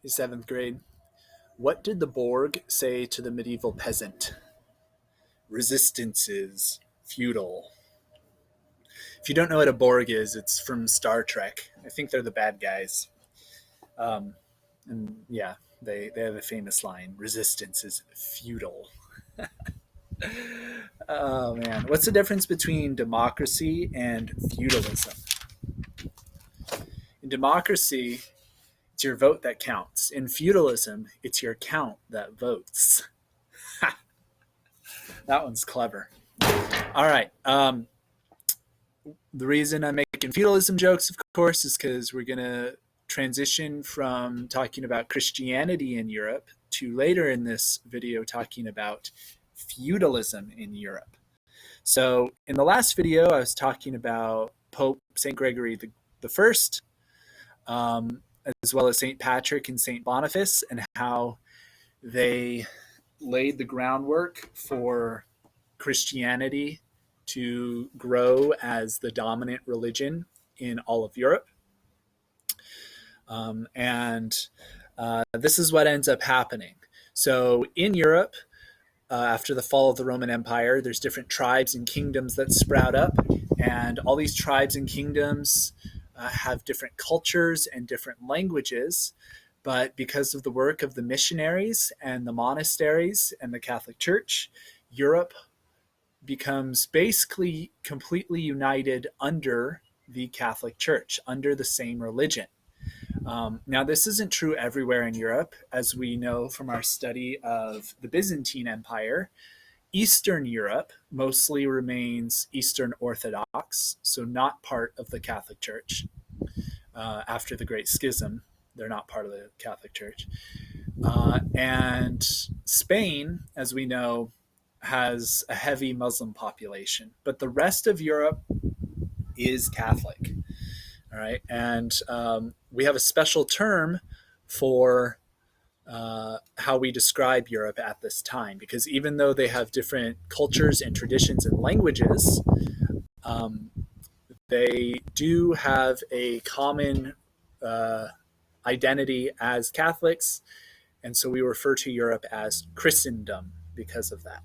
Seventh grade. What did the Borg say to the medieval peasant? Resistance is futile. If you don't know what a Borg is, it's from Star Trek. I think they're the bad guys. Um, and yeah, they have a famous line: "Resistance is futile." Oh man, what's the difference between democracy and feudalism? In democracy, it's your vote that counts. In feudalism, it's your count that votes. That one's clever. All right. The reason I'm making feudalism jokes, of course, is because we're going to transition from talking about Christianity in Europe to later in this video talking about feudalism in Europe. So in the last video, I was talking about Pope St. Gregory the First, as well as St. Patrick and St. Boniface, and how they laid the groundwork for Christianity to grow as the dominant religion in all of Europe. And this is what ends up happening. So in Europe, after the fall of the Roman Empire, there's different tribes and kingdoms that sprout up. And all these tribes and kingdoms have different cultures and different languages. But because of the work of the missionaries and the monasteries and the Catholic Church, Europe becomes basically completely united under the Catholic Church, under the same religion. Now, this isn't true everywhere in Europe. As we know from our study of the Byzantine Empire, Eastern Europe mostly remains Eastern Orthodox, so not part of the Catholic Church. After the Great Schism, they're not part of the Catholic Church. And Spain, as we know, has a heavy Muslim population, but the rest of Europe is Catholic. All right, and we have a special term for how we describe Europe at this time, because even though they have different cultures and traditions and languages, they do have a common identity as Catholics, and so we refer to Europe as Christendom because of that.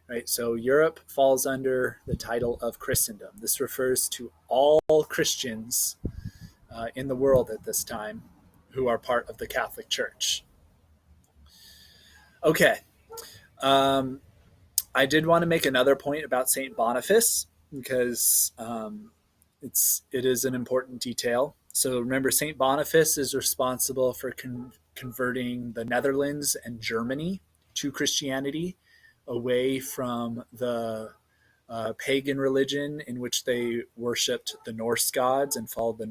Right, so Europe falls under the title of Christendom. This refers to all Christians in the world at this time who are part of the Catholic Church. Okay, I did want to make another point about St. Boniface because it is an important detail. So remember, St. Boniface is responsible for converting the Netherlands and Germany to Christianity, away from the pagan religion in which they worshipped the Norse gods and followed the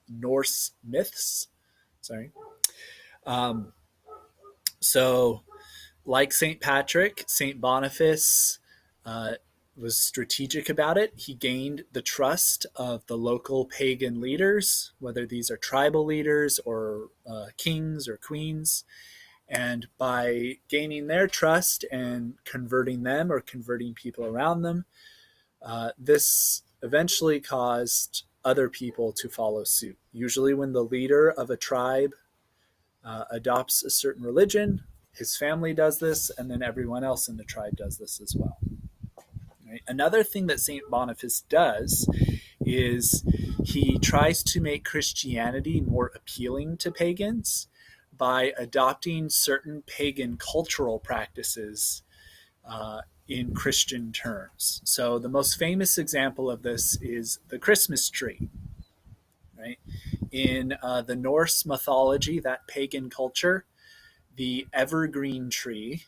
Norse myths. Sorry. So, like St. Patrick, St. Boniface was strategic about it. He gained the trust of the local pagan leaders, whether these are tribal leaders or kings or queens. And by gaining their trust and converting them or converting people around them, this eventually caused other people to follow suit. Usually when the leader of a tribe adopts a certain religion, his family does this, and then everyone else in the tribe does this as well. Right? Another thing that St. Boniface does is he tries to make Christianity more appealing to pagans by adopting certain pagan cultural practices in Christian terms. So the most famous example of this is the Christmas tree. Right? In the Norse mythology, that pagan culture, the evergreen tree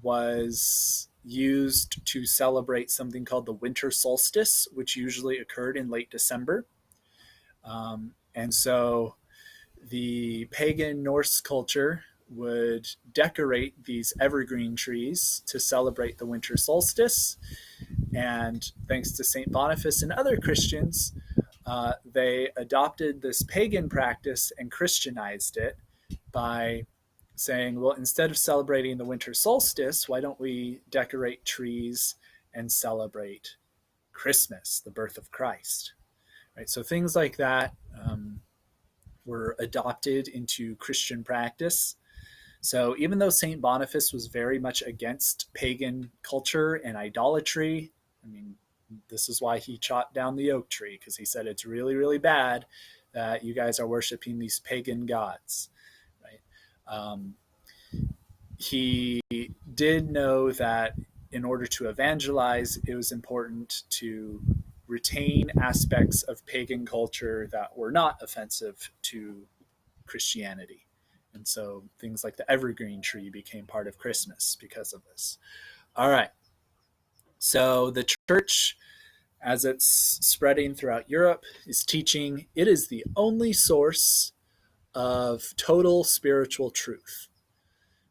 was used to celebrate something called the winter solstice, which usually occurred in late December. And so the pagan Norse culture would decorate these evergreen trees to celebrate the winter solstice. And thanks to St. Boniface and other Christians, they adopted this pagan practice and Christianized it by saying, well, instead of celebrating the winter solstice, why don't we decorate trees and celebrate Christmas, the birth of Christ? Right? So things like that were adopted into Christian practice. So even though St. Boniface was very much against pagan culture and idolatry, I mean, this is why he chopped down the oak tree, because he said it's really, really bad that you guys are worshiping these pagan gods, right? He did know that in order to evangelize, it was important to retain aspects of pagan culture that were not offensive to Christianity. And so things like the evergreen tree became part of Christmas because of this. All right. So the church, as it's spreading throughout Europe, is teaching it is the only source of total spiritual truth.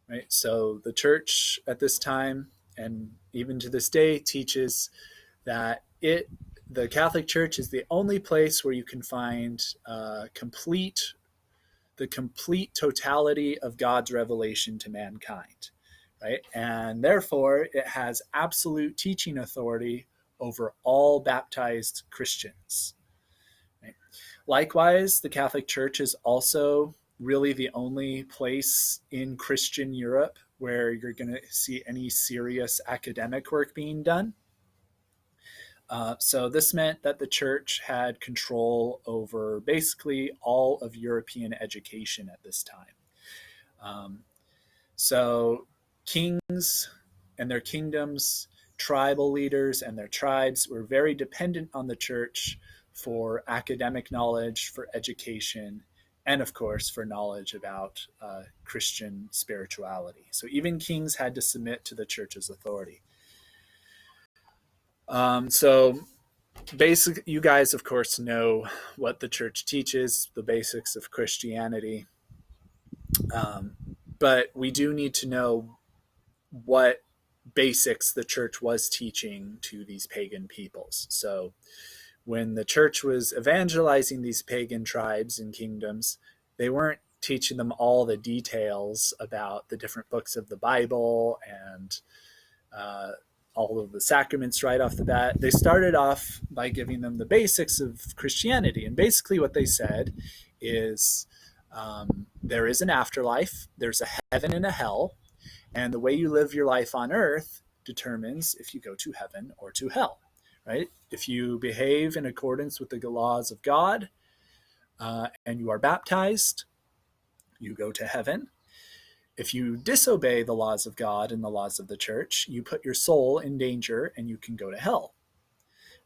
Right? So the church at this time, and even to this day, teaches that the Catholic Church is the only place where you can find the complete totality of God's revelation to mankind, right? And therefore, it has absolute teaching authority over all baptized Christians. Right? Likewise, the Catholic Church is also really the only place in Christian Europe where you're going to see any serious academic work being done. So this meant that the church had control over basically all of European education at this time. So kings and their kingdoms, tribal leaders and their tribes were very dependent on the church for academic knowledge, for education, and of course for knowledge about Christian spirituality. So even kings had to submit to the church's authority. So basic, you guys of course know what the church teaches, the basics of Christianity, but we do need to know what basics the church was teaching to these pagan peoples. So when the church was evangelizing these pagan tribes and kingdoms, they weren't teaching them all the details about the different books of the Bible and all of the sacraments right off the bat. They started off by giving them the basics of Christianity. And basically what they said is there is an afterlife, there's a heaven and a hell, and the way you live your life on earth determines if you go to heaven or to hell, right? If you behave in accordance with the laws of God and you are baptized, you go to heaven. If you disobey the laws of God and the laws of the church, you put your soul in danger and you can go to hell,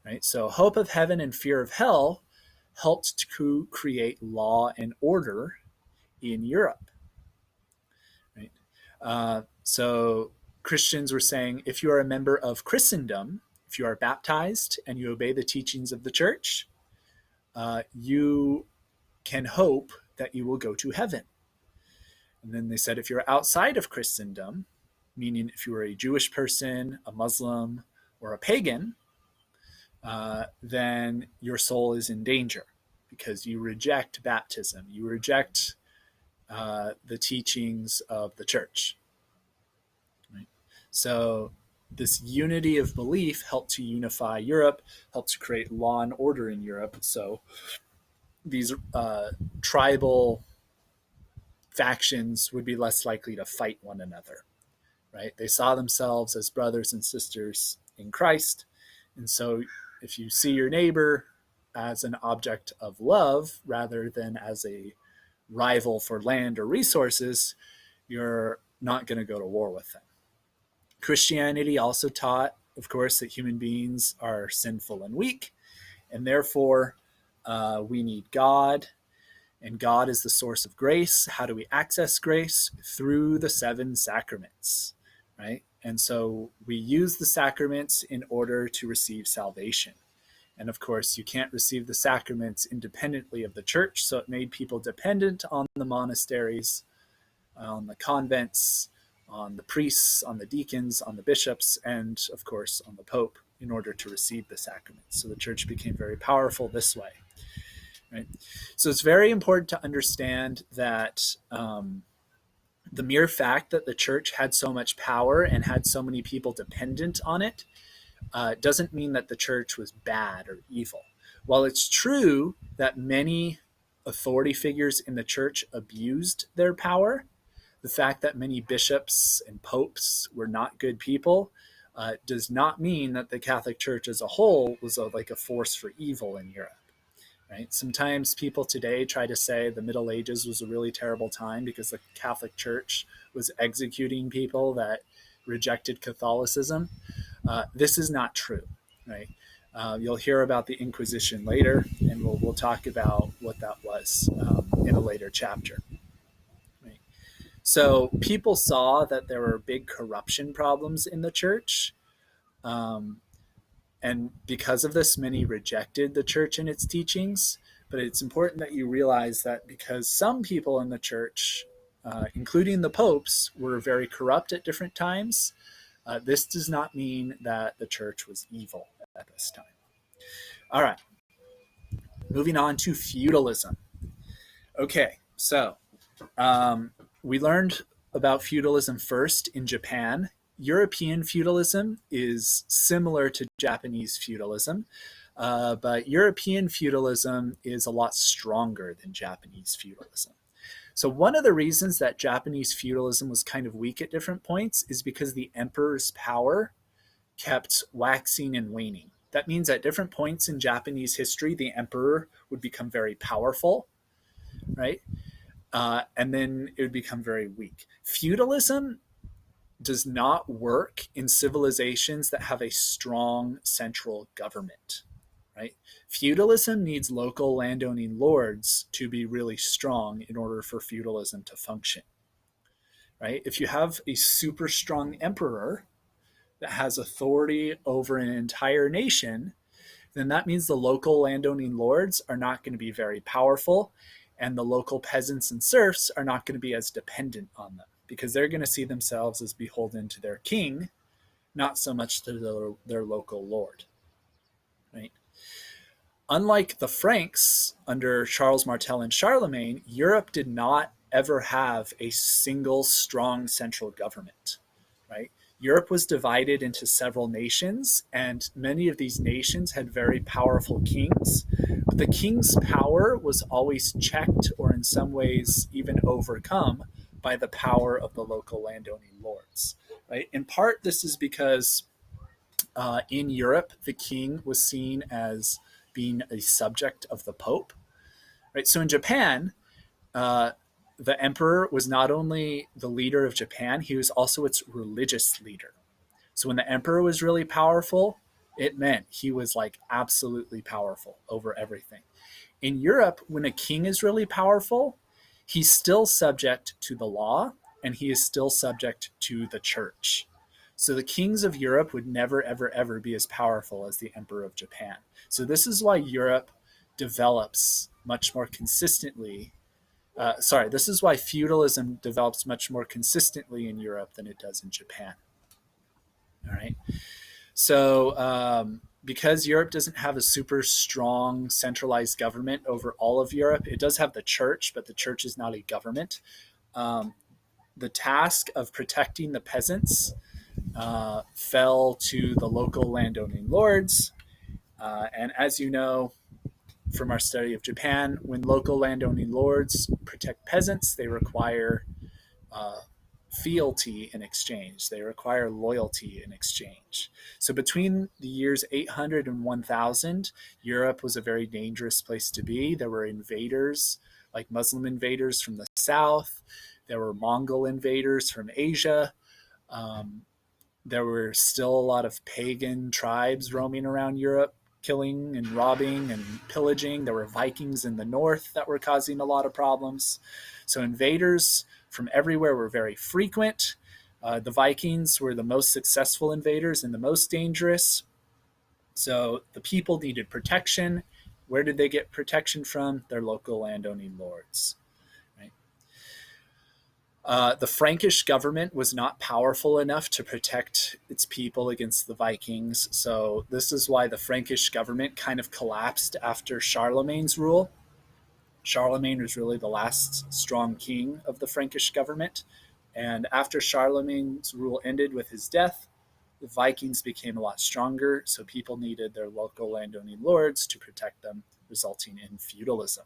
right? So hope of heaven and fear of hell helped to create law and order in Europe, right? So Christians were saying, if you are a member of Christendom, if you are baptized and you obey the teachings of the church, you can hope that you will go to heaven. And then they said, if you're outside of Christendom, meaning if you are a Jewish person, a Muslim, or a pagan, then your soul is in danger because you reject baptism. You reject the teachings of the church. Right? So this unity of belief helped to unify Europe, helped to create law and order in Europe. So these tribal factions would be less likely to fight one another, right? They saw themselves as brothers and sisters in Christ. And so if you see your neighbor as an object of love rather than as a rival for land or resources, you're not going to go to war with them. Christianity also taught, of course, that human beings are sinful and weak, and therefore we need God, and God is the source of grace. How do we access grace? Through the 7 sacraments, right? And so we use the sacraments in order to receive salvation. And of course, you can't receive the sacraments independently of the church, so it made people dependent on the monasteries, on the convents, on the priests, on the deacons, on the bishops, and of course on the Pope in order to receive the sacraments. So the church became very powerful this way. Right? So it's very important to understand that the mere fact that the church had so much power and had so many people dependent on it doesn't mean that the church was bad or evil. While it's true that many authority figures in the church abused their power. The fact that many bishops and popes were not good people does not mean that the Catholic Church as a whole was like a force for evil in Europe. Right? Sometimes people today try to say the Middle Ages was a really terrible time because the Catholic Church was executing people that rejected Catholicism. This is not true, right? You'll hear about the Inquisition later, and we'll talk about what that was in a later chapter. Right? So people saw that there were big corruption problems in the church. And because of this, many rejected the church and its teachings. But it's important that you realize that because some people in the church, including the popes, were very corrupt at different times, this does not mean that the church was evil at this time. All right, moving on to feudalism. Okay, so we learned about feudalism first in Japan. European feudalism is similar to Japanese feudalism, but European feudalism is a lot stronger than Japanese feudalism. So one of the reasons that Japanese feudalism was kind of weak at different points is because the emperor's power kept waxing and waning. That means at different points in Japanese history, the emperor would become very powerful, right? And then it would become very weak. Feudalism does not work in civilizations that have a strong central government, right? Feudalism needs local landowning lords to be really strong in order for feudalism to function, right? If you have a super strong emperor that has authority over an entire nation, then that means the local landowning lords are not going to be very powerful, and the local peasants and serfs are not going to be as dependent on them because they're going to see themselves as beholden to their king, not so much to their local lord, right? Unlike the Franks under Charles Martel and Charlemagne, Europe did not ever have a single strong central government, right? Europe was divided into several nations, and many of these nations had very powerful kings. But the king's power was always checked or in some ways even overcome by the power of the local landowning lords. Right? In part, this is because in Europe, the king was seen as being a subject of the Pope. Right? So in Japan, the emperor was not only the leader of Japan, he was also its religious leader. So when the emperor was really powerful, it meant he was like absolutely powerful over everything. In Europe, when a king is really powerful, he's still subject to the law and he is still subject to the church. So the kings of Europe would never, ever, ever be as powerful as the emperor of Japan. So this is why Europe develops much more consistently. This is why feudalism develops much more consistently in Europe than it does in Japan. All right. So because Europe doesn't have a super strong centralized government over all of Europe, it does have the church, but the church is not a government. The task of protecting the peasants fell to the local landowning lords. And as you know from our study of Japan, when local landowning lords protect peasants, they require fealty in exchange. They require loyalty in exchange. So between the years 800 and 1000, Europe was a very dangerous place to be. There were invaders, like Muslim invaders from the south. There were Mongol invaders from Asia. There were still a lot of pagan tribes roaming around Europe, killing and robbing and pillaging. There were Vikings in the north that were causing a lot of problems. So invaders from everywhere were very frequent. The Vikings were the most successful invaders and the most dangerous. So the people needed protection. Where did they get protection from? Their local landowning lords. Right? The Frankish government was not powerful enough to protect its people against the Vikings. So this is why the Frankish government kind of collapsed after Charlemagne's rule. Charlemagne was really the last strong king of the Frankish government. And after Charlemagne's rule ended with his death, the Vikings became a lot stronger, so people needed their local landowning lords to protect them, resulting in feudalism.